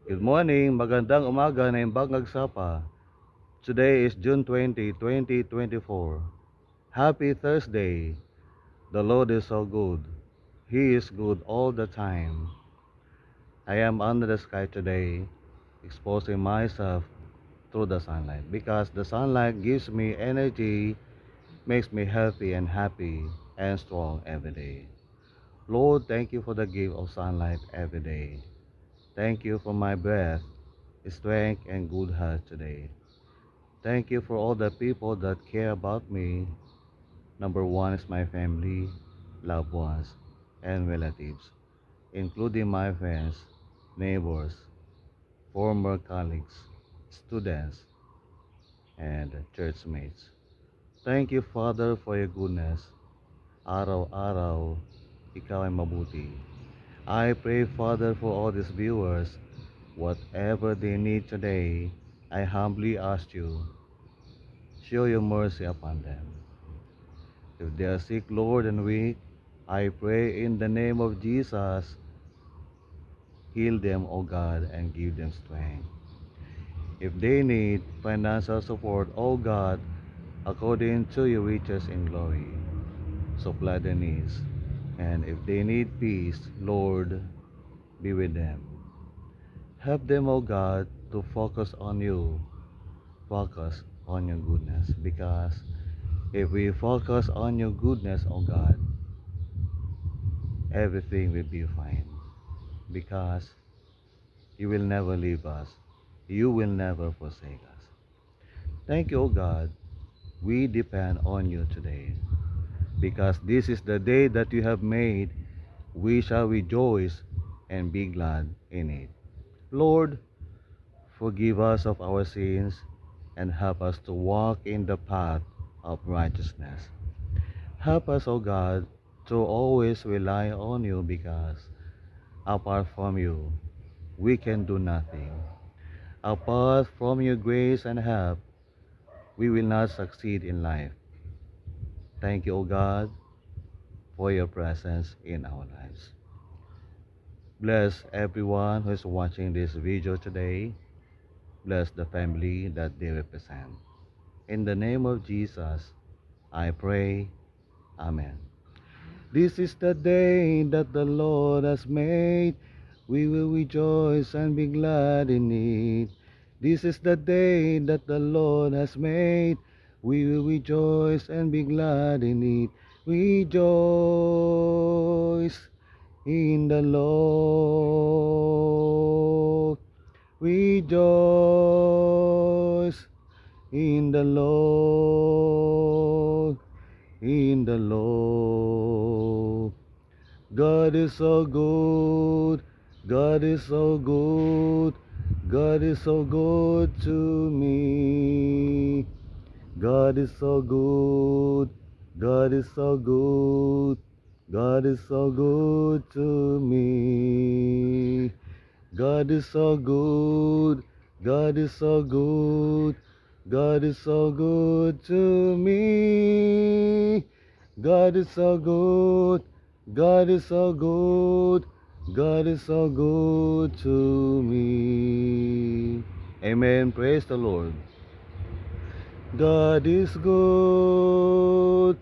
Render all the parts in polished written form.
Good morning, magandang umaga na imbang agsapa. Today is June 20, 2024. Happy Thursday. The Lord is so good. He is good all the time. I am under the sky today, exposing myself through the sunlight because the sunlight gives me energy, makes me healthy and strong every day. Lord, thank you for the gift of sunlight every day. Thank you for my breath, strength, and good health today. Thank you for all the people that care about me. Number one is my family, loved ones, and relatives, including my friends, neighbors, former colleagues, students, and churchmates. Thank you, Father, for your goodness. Araw-araw, ikaw ay mabuti. I pray, Father, for all these viewers, whatever they need today, I humbly ask you, show your mercy upon them. If they are sick, Lord, and weak, I pray in the name of Jesus, heal them, O God, and give them strength. If they need financial support, O God, according to your riches in glory, supply their needs. And if they need peace, Lord, be with them. Help them, O God, to focus on you, focus on your goodness, because if we focus on your goodness, O God, everything will be fine. Because you will never leave us. You will never forsake us. Thank you, O God. We depend on you today. Because this is the day that you have made, we shall rejoice and be glad in it. Lord, forgive us of our sins and help us to walk in the path of righteousness. Help us, O God, to always rely on you because apart from you, we can do nothing. Apart from your grace and help, we will not succeed in life. Thank you, O God, for your presence in our lives. Bless everyone who is watching this video today. Bless the family that they represent. In the name of Jesus, I pray. Amen. This is the day that the Lord has made. We will rejoice and be glad in it. This is the day that the Lord has made. We will rejoice and be glad in it. Rejoice in the Lord. Rejoice in the Lord. In the Lord. God is so good. God is so good. God is so good to me. God is so good. God is so good. God is so good to me. God is so good. God is so good. God is so good to me. God is so good. God is so good. God is so good to me. Amen. Praise the Lord. God is good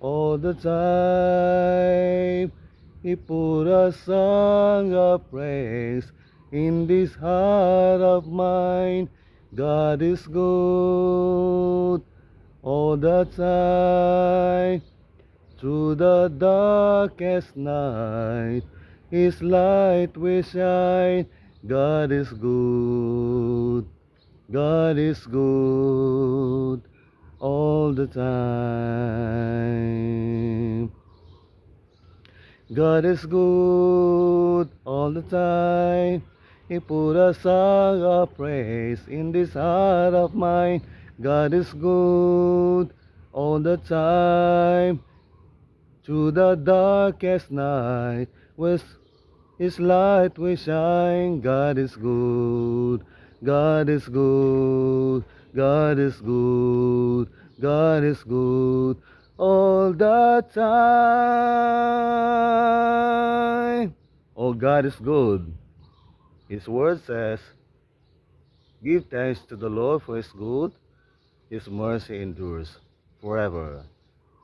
all the time. He put a song of praise in this heart of mine. God is good all the time. Through the darkest night, His light will shine. God is good. God is good all the time. God is good all the time. He put a song of praise in this heart of mine. God is good all the time. Through the darkest night, with His light will shine. God is good. God is good. God is good. God is good all the time. Oh, God is good. His word says, give thanks to the Lord for his good, his mercy endures forever.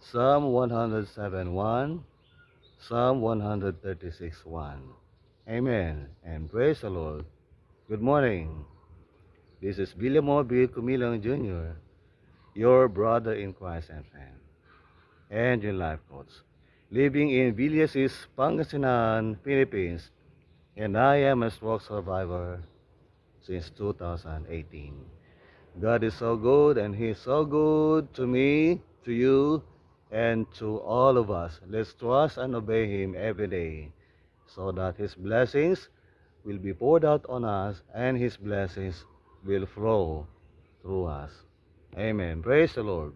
Psalm 107:1, Psalm 136:1. Amen and praise the Lord. Good morning. This is Villamor B. Cumilang Jr., your brother in Christ and friend, and your life coach, living in Villasis, Pangasinan, Philippines, and I am a stroke survivor since 2018. God is so good, and He is so good to me, to you, and to all of us. Let's trust and obey Him every day so that His blessings will be poured out on us and His blessings will flow through us. Amen. Praise the Lord.